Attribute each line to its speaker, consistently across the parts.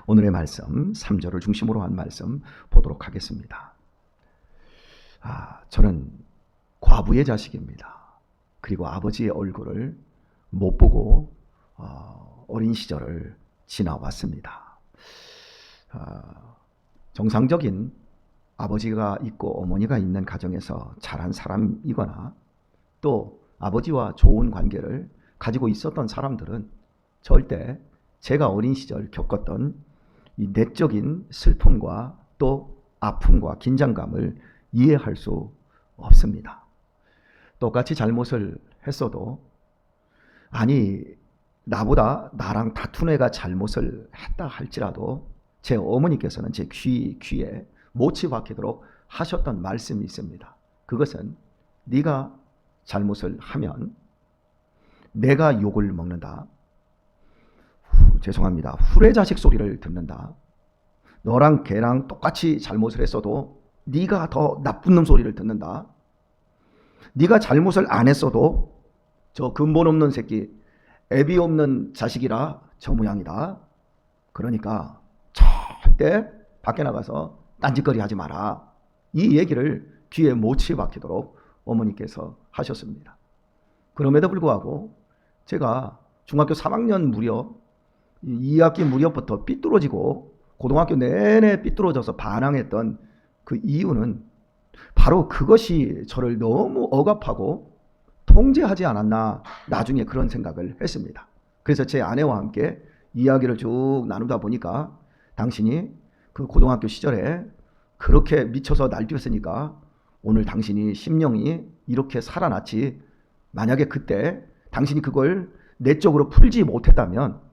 Speaker 1: 오늘의 말씀 3절을 중심으로 한 말씀 보도록 하겠습니다. 저는 과부의 자식입니다. 그리고 아버지의 얼굴을 못 보고 어린 시절을 지나왔습니다. 정상적인 아버지가 있고 어머니가 있는 가정에서 자란 사람이거나 또 아버지와 좋은 관계를 가지고 있었던 사람들은 절대 제가 어린 시절 겪었던 이 내적인 슬픔과 또 아픔과 긴장감을 이해할 수 없습니다. 똑같이 잘못을 했어도 나보다 나랑 다툰 애가 잘못을 했다 할지라도 제 어머니께서는 제 귀에 못이 박히도록 하셨던 말씀이 있습니다. 그것은 네가 잘못을 하면 내가 욕을 먹는다. 죄송합니다. 후레자식 소리를 듣는다. 너랑 걔랑 똑같이 잘못을 했어도 네가 더 나쁜 놈 소리를 듣는다. 네가 잘못을 안 했어도 저 근본 없는 새끼, 애비 없는 자식이라 저 모양이다. 그러니까 절대 밖에 나가서 딴짓거리 하지 마라. 이 얘기를 귀에 못이 박히도록 어머니께서 하셨습니다. 그럼에도 불구하고 제가 중학교 3학년 무렵 2학기 무렵부터 삐뚤어지고 고등학교 내내 삐뚤어져서 반항했던 그 이유는 바로 그것이 저를 너무 억압하고 통제하지 않았나 나중에 그런 생각을 했습니다. 그래서 제 아내와 함께 이야기를 쭉 나누다 보니까 당신이 그 고등학교 시절에 그렇게 미쳐서 날뛰었으니까 오늘 당신이 심령이 이렇게 살아났지, 만약에 그때 당신이 그걸 내적으로 풀지 못했다면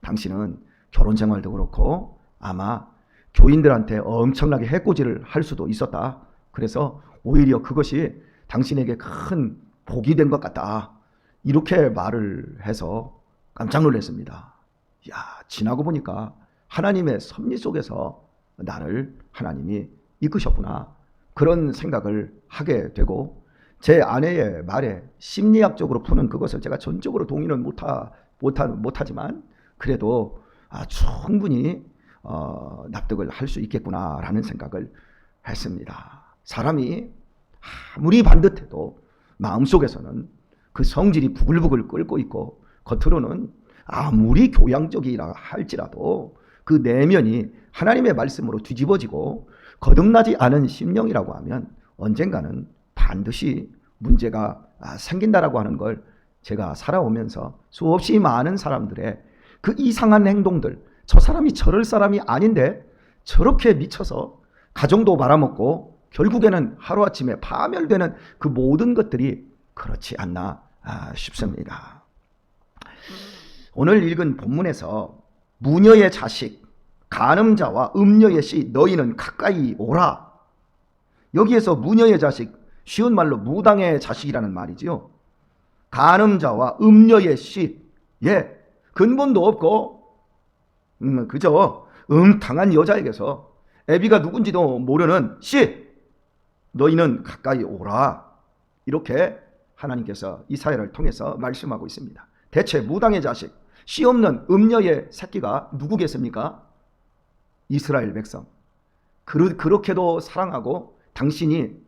Speaker 1: 당신은 결혼 생활도 그렇고 아마 교인들한테 엄청나게 해코지를 할 수도 있었다. 그래서 오히려 그것이 당신에게 큰 복이 된 것 같다. 이렇게 말을 해서 깜짝 놀랐습니다. 지나고 보니까 하나님의 섭리 속에서 나를 하나님이 이끄셨구나. 그런 생각을 하게 되고 제 아내의 말에 심리학적으로 푸는 그것을 제가 전적으로 동의는 못하지만 그래도 충분히 납득을 할 수 있겠구나라는 생각을 했습니다. 사람이 아무리 반듯해도 마음속에서는 그 성질이 부글부글 끓고 있고 겉으로는 아무리 교양적이라 할지라도 그 내면이 하나님의 말씀으로 뒤집어지고 거듭나지 않은 심령이라고 하면 언젠가는 반드시 문제가 생긴다라고 하는 걸 제가 살아오면서 수없이 많은 사람들의 그 이상한 행동들, 저 사람이 저럴 사람이 아닌데 저렇게 미쳐서 가정도 말아먹고 결국에는 하루아침에 파멸되는 그 모든 것들이 그렇지 않나 싶습니다. 오늘 읽은 본문에서 무녀의 자식, 간음자와 음녀의 씨 너희는 가까이 오라. 여기에서 무녀의 자식, 쉬운 말로 무당의 자식이라는 말이지요. 간음자와 음녀의 씨, 근본도 없고 그저 음탕한 여자에게서 애비가 누군지도 모르는 씨, 너희는 가까이 오라. 이렇게 하나님께서 이사야를 통해서 말씀하고 있습니다. 대체 무당의 자식, 씨 없는 음녀의 새끼가 누구겠습니까? 이스라엘 백성. 그렇게도 사랑하고 당신이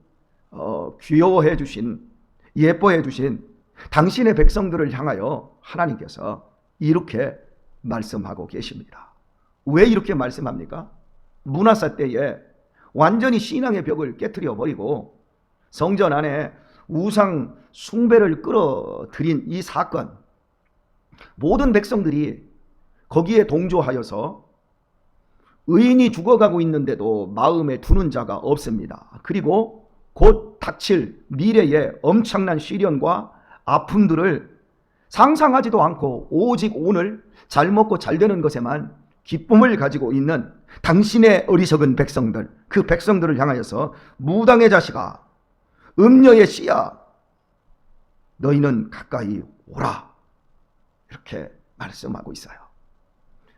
Speaker 1: 귀여워해 주신, 예뻐해 주신 당신의 백성들을 향하여 하나님께서 이렇게 말씀하고 계십니다. 왜 이렇게 말씀합니까? 문하사 때에 완전히 신앙의 벽을 깨트려 버리고 성전 안에 우상 숭배를 끌어들인 이 사건, 모든 백성들이 거기에 동조하여서 의인이 죽어가고 있는데도 마음에 두는 자가 없습니다. 그리고 곧 닥칠 미래의 엄청난 시련과 아픔들을 상상하지도 않고 오직 오늘 잘 먹고 잘 되는 것에만 기쁨을 가지고 있는 당신의 어리석은 백성들, 그 백성들을 향하여서 무당의 자식아, 음녀의 씨야, 너희는 가까이 오라. 이렇게 말씀하고 있어요.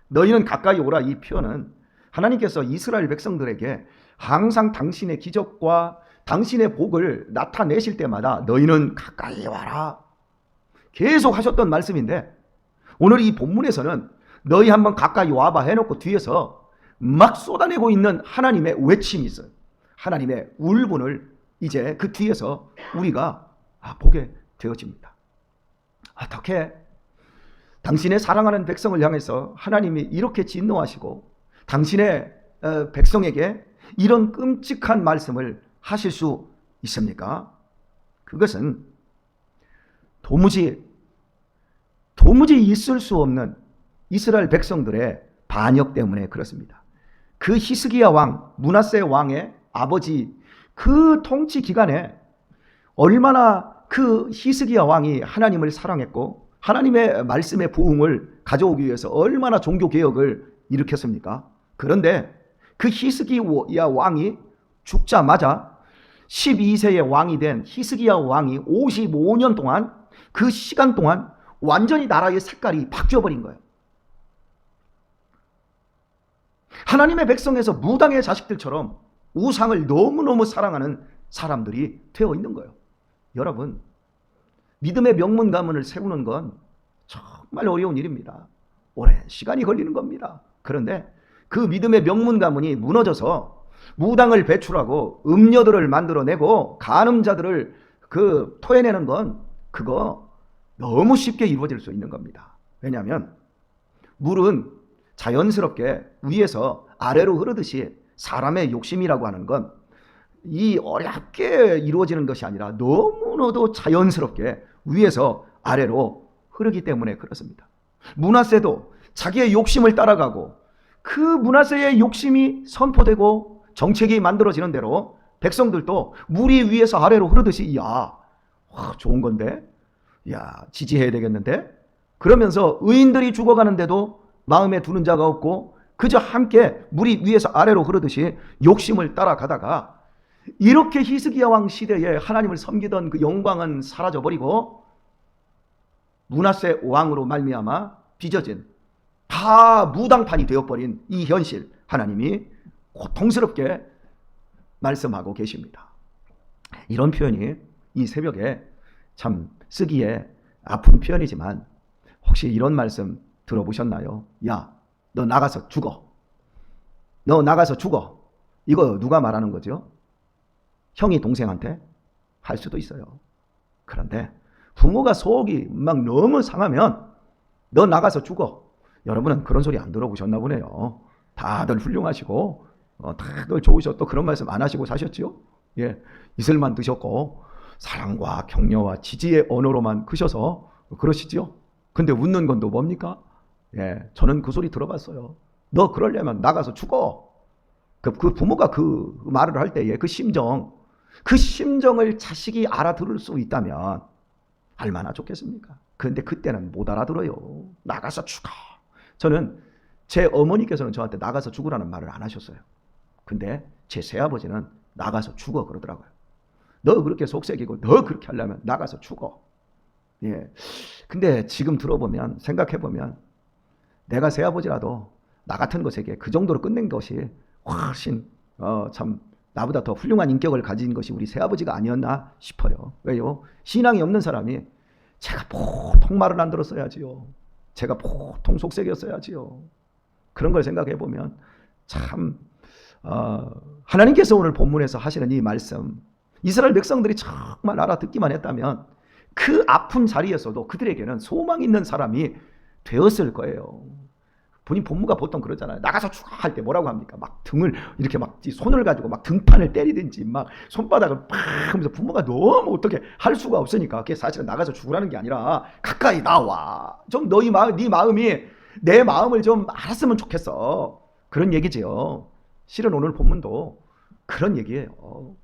Speaker 1: 너희는 가까이 오라, 이 표현은 하나님께서 이스라엘 백성들에게 항상 당신의 기적과 당신의 복을 나타내실 때마다 너희는 가까이 와라 계속 하셨던 말씀인데, 오늘 이 본문에서는 너희 한번 가까이 와봐 해놓고 뒤에서 막 쏟아내고 있는 하나님의 외침이 있어요. 하나님의 울분을 이제 그 뒤에서 우리가 보게 되어집니다. 어떻게 당신의 사랑하는 백성을 향해서 하나님이 이렇게 진노하시고 당신의 백성에게 이런 끔찍한 말씀을 하실 수 있습니까? 그것은 도무지 있을 수 없는 이스라엘 백성들의 반역 때문에 그렇습니다. 그 히스기야 왕, 므낫세 왕의 아버지 그 통치 기간에 얼마나 그 히스기야 왕이 하나님을 사랑했고 하나님의 말씀의 부흥을 가져오기 위해서 얼마나 종교개혁을 일으켰습니까? 그런데 그 히스기야 왕이 죽자마자 12세의 왕이 된 히스기야 왕이 55년 동안 그 시간 동안 완전히 나라의 색깔이 바뀌어버린 거예요. 하나님의 백성에서 무당의 자식들처럼 우상을 너무너무 사랑하는 사람들이 되어 있는 거예요. 여러분, 믿음의 명문 가문을 세우는 건 정말 어려운 일입니다. 오랜 시간이 걸리는 겁니다. 그런데 그 믿음의 명문 가문이 무너져서 무당을 배출하고 음녀들을 만들어내고 간음자들을 토해내는 건 그거 너무 쉽게 이루어질 수 있는 겁니다. 왜냐하면 물은 자연스럽게 위에서 아래로 흐르듯이 사람의 욕심이라고 하는 건 이 어렵게 이루어지는 것이 아니라 너무나도 자연스럽게 위에서 아래로 흐르기 때문에 그렇습니다. 므낫세도 자기의 욕심을 따라가고 그 므낫세의 욕심이 선포되고 정책이 만들어지는 대로 백성들도 물이 위에서 아래로 흐르듯이 좋은 건데 지지해야 되겠는데 그러면서 의인들이 죽어가는데도 마음에 두는 자가 없고 그저 함께 물이 위에서 아래로 흐르듯이 욕심을 따라가다가 이렇게 히스기야 왕 시대에 하나님을 섬기던 그 영광은 사라져버리고 므낫세 왕으로 말미암아 빚어진 다 무당판이 되어버린 이 현실 하나님이 고통스럽게 말씀하고 계십니다. 이런 표현이 이 새벽에 참 쓰기에 아픈 표현이지만 혹시 이런 말씀 들어보셨나요? 너 나가서 죽어. 너 나가서 죽어. 이거 누가 말하는 거죠? 형이 동생한테 할 수도 있어요. 그런데 부모가 속이 막 너무 상하면 너 나가서 죽어. 여러분은 그런 소리 안 들어보셨나 보네요. 다들 훌륭하시고 다들 좋으셔. 또 그런 말씀 안 하시고 사셨지요? 이슬만 드셨고 사랑과 격려와 지지의 언어로만 크셔서 그러시지요? 근데 웃는 건 또 뭡니까? 저는 그 소리 들어봤어요. 너 그러려면 나가서 죽어. 그 부모가 그 말을 할 때의 그 심정을 자식이 알아들을 수 있다면 얼마나 좋겠습니까? 그런데 그때는 못 알아들어요. 나가서 죽어. 저는 제 어머니께서는 저한테 나가서 죽으라는 말을 안 하셨어요. 근데 제 새아버지는 나가서 죽어 그러더라고요. 너 그렇게 속색이고 너 그렇게 하려면 나가서 죽어. 근데 지금 들어보면 생각해보면 내가 새아버지라도 나 같은 것에게 그 정도로 끝낸 것이 훨씬 참 나보다 더 훌륭한 인격을 가진 것이 우리 새아버지가 아니었나 싶어요. 왜요? 신앙이 없는 사람이 제가 보통 말을 안 들었어야지요. 제가 보통 속색이었어야지요. 그런 걸 생각해보면 참 하나님께서 오늘 본문에서 하시는 이 말씀 이스라엘 백성들이 정말 알아듣기만 했다면 그 아픈 자리에서도 그들에게는 소망 있는 사람이 되었을 거예요. 본무가 보통 그러잖아요. 나가서 죽어 할 때 뭐라고 합니까? 막 등을 이렇게 막 손을 가지고 막 등판을 때리든지 막 손바닥을 팍 하면서 부모가 너무 어떻게 할 수가 없으니까 그게 사실은 나가서 죽으라는 게 아니라 가까이 나와. 좀 네 마음이 내 마음을 좀 알았으면 좋겠어. 그런 얘기지요. 실은 오늘 본문도 그런 얘기예요.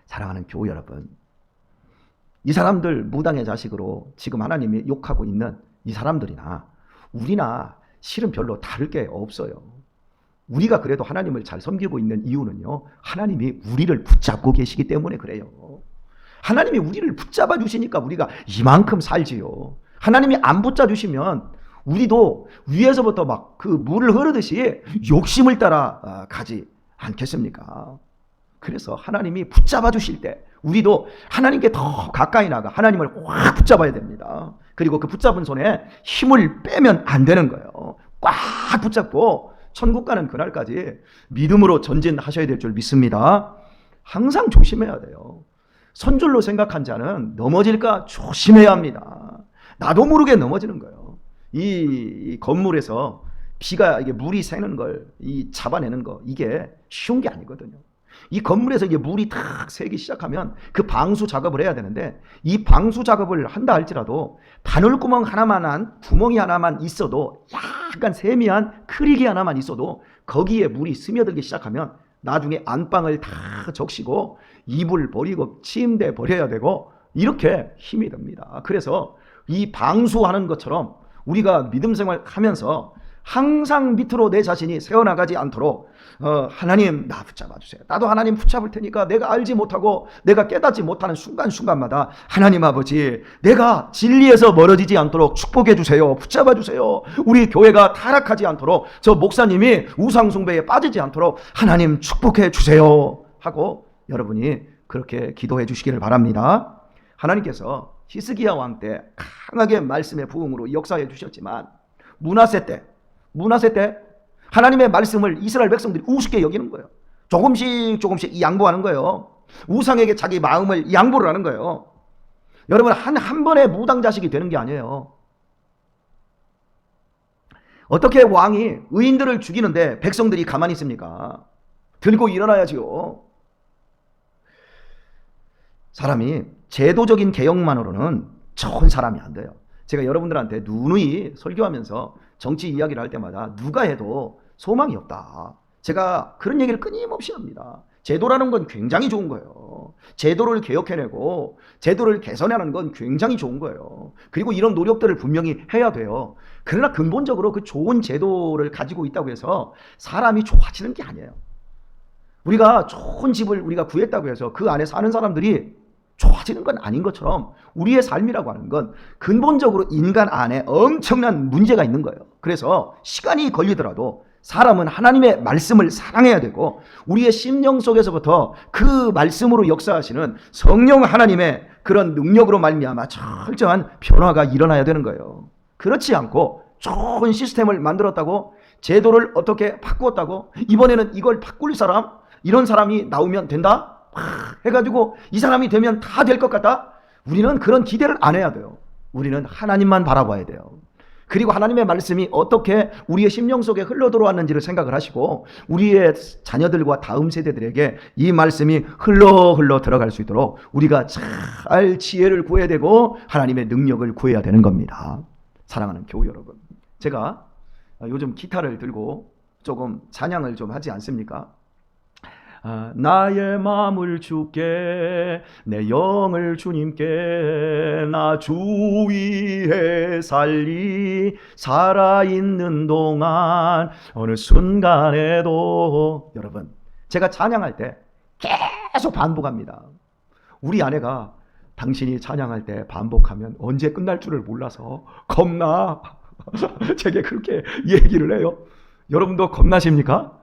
Speaker 1: 사랑하는 교우 여러분, 이 사람들 무당의 자식으로 지금 하나님이 욕하고 있는 이 사람들이나 우리나 실은 별로 다를 게 없어요. 우리가 그래도 하나님을 잘 섬기고 있는 이유는요, 하나님이 우리를 붙잡고 계시기 때문에 그래요. 하나님이 우리를 붙잡아 주시니까 우리가 이만큼 살지요. 하나님이 안 붙잡아 주시면 우리도 위에서부터 막 그 물을 흐르듯이 욕심을 따라 가지 않겠습니까? 그래서 하나님이 붙잡아 주실 때 우리도 하나님께 더 가까이 나가 하나님을 확 붙잡아야 됩니다. 그리고 그 붙잡은 손에 힘을 빼면 안 되는 거예요. 꽉 붙잡고 천국 가는 그날까지 믿음으로 전진하셔야 될 줄 믿습니다. 항상 조심해야 돼요. 선줄로 생각한 자는 넘어질까 조심해야 합니다. 나도 모르게 넘어지는 거예요. 이 건물에서 비가 이게 물이 새는 걸 이 잡아내는 거 이게 쉬운 게 아니거든요. 이 건물에서 이게 물이 탁 새기 시작하면 그 방수 작업을 해야 되는데 이 방수 작업을 한다 할지라도 바늘구멍 하나만한 구멍이 하나만 있어도 약간 세미한 크릭이 하나만 있어도 거기에 물이 스며들기 시작하면 나중에 안방을 다 적시고 이불 버리고 침대 버려야 되고 이렇게 힘이 듭니다. 그래서 이 방수하는 것처럼 우리가 믿음 생활하면서 항상 밑으로 내 자신이 새어나가지 않도록 하나님 나 붙잡아 주세요. 나도 하나님 붙잡을 테니까 내가 알지 못하고 내가 깨닫지 못하는 순간순간마다 하나님 아버지 내가 진리에서 멀어지지 않도록 축복해 주세요. 붙잡아 주세요. 우리 교회가 타락하지 않도록 저 목사님이 우상숭배에 빠지지 않도록 하나님 축복해 주세요 하고 여러분이 그렇게 기도해 주시기를 바랍니다. 하나님께서 히스기야 왕 때 강하게 말씀의 부흥으로 역사해 주셨지만 므낫세 때 하나님의 말씀을 이스라엘 백성들이 우습게 여기는 거예요. 조금씩 양보하는 거예요. 우상에게 자기 마음을 양보를 하는 거예요. 여러분 한 번에 무당 자식이 되는 게 아니에요. 어떻게 왕이 의인들을 죽이는데 백성들이 가만히 있습니까? 들고 일어나야지요. 사람이 제도적인 개혁만으로는 좋은 사람이 안 돼요. 제가 여러분들한테 누누이 설교하면서 정치 이야기를 할 때마다 누가 해도 소망이 없다. 제가 그런 얘기를 끊임없이 합니다. 제도라는 건 굉장히 좋은 거예요. 제도를 개혁해내고 제도를 개선하는 건 굉장히 좋은 거예요. 그리고 이런 노력들을 분명히 해야 돼요. 그러나 근본적으로 그 좋은 제도를 가지고 있다고 해서 사람이 좋아지는 게 아니에요. 우리가 좋은 집을 우리가 구했다고 해서 그 안에 사는 사람들이 좋아지는 건 아닌 것처럼 우리의 삶이라고 하는 건 근본적으로 인간 안에 엄청난 문제가 있는 거예요. 그래서 시간이 걸리더라도 사람은 하나님의 말씀을 사랑해야 되고 우리의 심령 속에서부터 그 말씀으로 역사하시는 성령 하나님의 그런 능력으로 말미암아 철저한 변화가 일어나야 되는 거예요. 그렇지 않고 좋은 시스템을 만들었다고 제도를 어떻게 바꾸었다고 이번에는 이걸 바꿀 사람 이런 사람이 나오면 된다? 해가지고 이 사람이 되면 다 될 것 같다? 우리는 그런 기대를 안 해야 돼요. 우리는 하나님만 바라봐야 돼요. 그리고 하나님의 말씀이 어떻게 우리의 심령 속에 흘러들어왔는지를 생각을 하시고 우리의 자녀들과 다음 세대들에게 이 말씀이 흘러 들어갈 수 있도록 우리가 잘 지혜를 구해야 되고 하나님의 능력을 구해야 되는 겁니다. 사랑하는 교우 여러분, 제가 요즘 기타를 들고 조금 찬양을 좀 하지 않습니까? 나의 마음을 주께 내 영을 주님께 나 주 위에 살아있는 동안 어느 순간에도 여러분 제가 찬양할 때 계속 반복합니다. 우리 아내가 당신이 찬양할 때 반복하면 언제 끝날 줄을 몰라서 겁나 제게 그렇게 얘기를 해요. 여러분도 겁나십니까?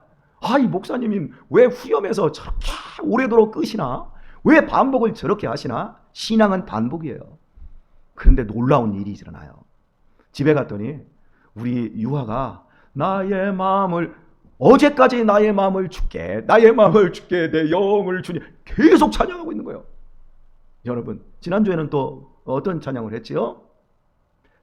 Speaker 1: 이 목사님이 왜 후렴에서 저렇게 오래도록 끄시나? 왜 반복을 저렇게 하시나? 신앙은 반복이에요. 그런데 놀라운 일이 일어나요. 집에 갔더니 우리 유아가 나의 마음을 어제까지 나의 마음을 주께 내 영을 주니 계속 찬양하고 있는 거예요. 여러분 지난주에는 또 어떤 찬양을 했지요?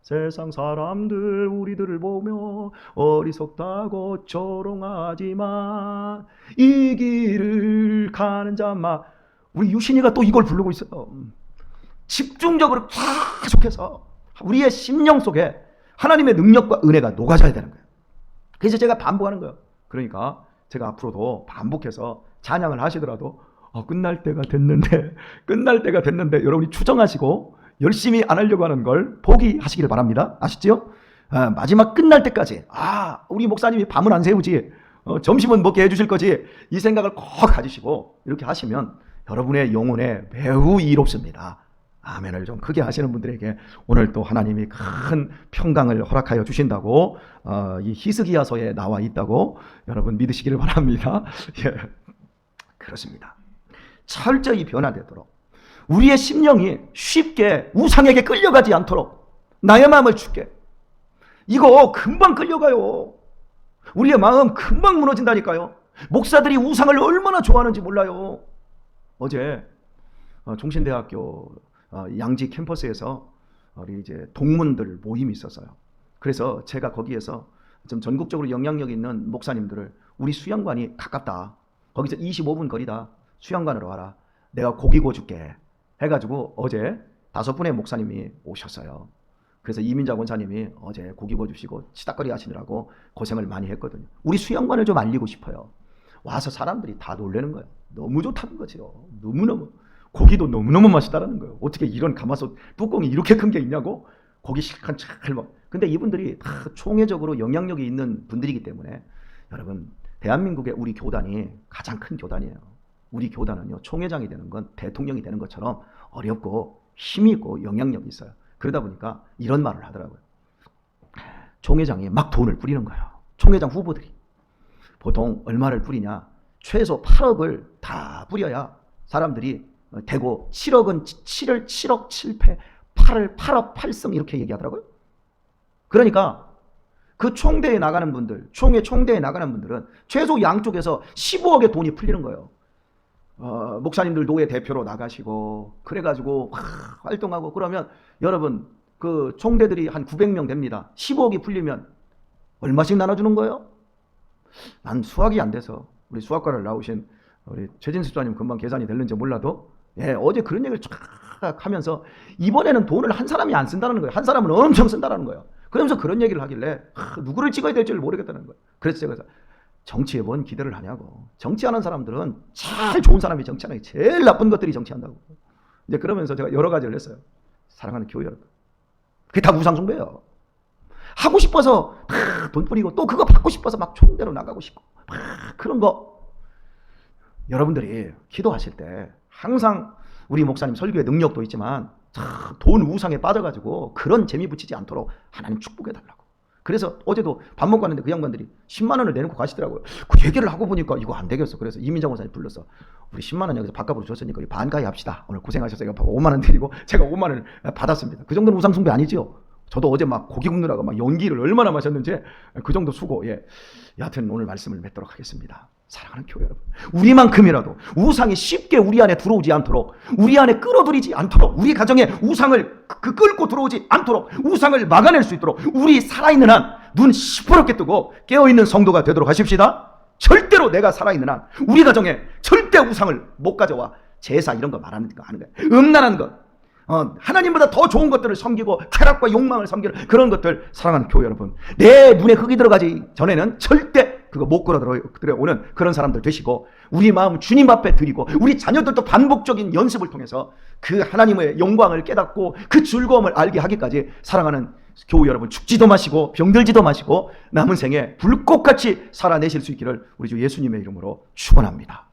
Speaker 1: 세상 사람들 우리들을 보며 어리석다고 조롱하지만 이 길을 가는 자마 우리 유신이가 또 이걸 부르고 있어요. 집중적으로 계속해서 우리의 심령 속에 하나님의 능력과 은혜가 녹아져야 되는 거예요. 그래서 제가 반복하는 거예요. 그러니까 제가 앞으로도 반복해서 찬양을 하시더라도 끝날 때가 됐는데 여러분이 추정하시고 열심히 안 하려고 하는 걸 포기하시길 바랍니다. 아시죠? 마지막 끝날 때까지 우리 목사님이 밤은 안 새우지 점심은 먹게 해주실 거지 이 생각을 꼭 가지시고 이렇게 하시면 여러분의 영혼에 매우 이롭습니다. 아멘을 좀 크게 하시는 분들에게 오늘 또 하나님이 큰 평강을 허락하여 주신다고 이 히스기야서에 나와 있다고 여러분 믿으시기를 바랍니다. 예, 그렇습니다. 철저히 변화되도록 우리의 심령이 쉽게 우상에게 끌려가지 않도록 나의 마음을 줄게. 이거 금방 끌려가요. 우리의 마음 금방 무너진다니까요. 목사들이 우상을 얼마나 좋아하는지 몰라요. 어제 종신대학교 양지 캠퍼스에서 우리 이제 동문들 모임이 있었어요. 그래서 제가 거기에서 좀 전국적으로 영향력 있는 목사님들을, 우리 수양관이 가깝다, 거기서 25분 거리다, 수양관으로 와라, 내가 고기 구워줄게 해가지고 어제 5분의 목사님이 오셨어요. 그래서 이민자 권사님이 어제 고기 구워주시고 치닥거리 하시느라고 고생을 많이 했거든요. 우리 수양관을 좀 알리고 싶어요. 와서 사람들이 다 놀라는 거예요. 너무 좋다는 거죠. 너무너무. 고기도 너무너무 맛있다라는 거예요. 어떻게 이런 가마솥 뚜껑이 이렇게 큰 게 있냐고. 고기 실컷 잘 먹. 근데 이분들이 다 총회적으로 영향력이 있는 분들이기 때문에, 여러분, 대한민국의 우리 교단이 가장 큰 교단이에요. 우리 교단은요, 총회장이 되는 건 대통령이 되는 것처럼 어렵고 힘이 있고 영향력이 있어요. 그러다 보니까 이런 말을 하더라고요. 총회장이 막 돈을 뿌리는 거예요. 총회장 후보들이. 보통 얼마를 뿌리냐? 최소 8억을 다 뿌려야 사람들이 되고, 7억은 7억 7패, 8을 8억 8승 이렇게 얘기하더라고요. 그러니까 그 총대에 나가는 분들, 총대에 나가는 분들은 최소 양쪽에서 15억의 돈이 풀리는 거예요. 목사님들 노예 대표로 나가시고 그래가지고 활동하고 그러면 여러분, 그 총대들이 한 900명 됩니다. 15억이 풀리면 얼마씩 나눠주는 거예요? 난 수학이 안 돼서, 우리 수학과를 나오신 우리 최진수 수사님 금방 계산이 될는지 몰라도, 어제 그런 얘기를 쫙 하면서 이번에는 돈을 한 사람이 안 쓴다는 거예요. 한 사람은 엄청 쓴다는 거예요. 그러면서 그런 얘기를 하길래 누구를 찍어야 될지를 모르겠다는 거예요. 그래서 제가 정치에 뭔 기대를 하냐고. 정치하는 사람들은 제일 좋은 사람이 정치하는 게, 제일 나쁜 것들이 정치한다고. 이제 그러면서 제가 여러 가지를 했어요. 사랑하는 교회 여러분, 그게 다 우상숭배예요. 하고 싶어서 돈 뿌리고, 또 그거 받고 싶어서 막 총대로 나가고 싶고 그런 거. 여러분들이 기도하실 때 항상 우리 목사님 설교의 능력도 있지만 돈 우상에 빠져가지고 그런 재미 붙이지 않도록 하나님 축복해달라고. 그래서 어제도 밥 먹고 왔는데 그 양반들이 10만 원을 내놓고 가시더라고요. 그 얘기를 하고 보니까 이거 안 되겠어. 그래서 이민정 원사님 불러서, 우리 10만 원 여기서 밥값으로 줬으니까 우리 반가이 합시다. 오늘 고생하셨어요. 5만 원 드리고 제가 5만 원을 받았습니다. 그 정도는 우상숭배 아니죠? 저도 어제 막 고기 굽느라고 막 연기를 얼마나 마셨는지 그 정도 수고. 여하튼 오늘 말씀을 맺도록 하겠습니다. 사랑하는 교회 여러분, 우리만큼이라도 우상이 쉽게 우리 안에 들어오지 않도록, 우리 안에 끌어들이지 않도록, 우리 가정에 우상을 끌고 들어오지 않도록, 우상을 막아낼 수 있도록 우리 살아있는 한 눈 시퍼렇게 뜨고 깨어있는 성도가 되도록 하십시다. 절대로 내가 살아있는 한 우리 가정에 절대 우상을 못 가져와 제사 이런 거 말하는 거 하는 거예요. 음란한 것, 하나님보다 더 좋은 것들을 섬기고 쾌락과 욕망을 섬기는 그런 것들, 사랑하는 교회 여러분, 내 눈에 흙이 들어가기 전에는 절대 그거 못 끌어 들어오는 그런 사람들 되시고, 우리 마음 주님 앞에 드리고, 우리 자녀들도 반복적인 연습을 통해서 그 하나님의 영광을 깨닫고 그 즐거움을 알게 하기까지, 사랑하는 교회 여러분, 죽지도 마시고 병들지도 마시고 남은 생에 불꽃같이 살아내실 수 있기를 우리 주 예수님의 이름으로 축원합니다.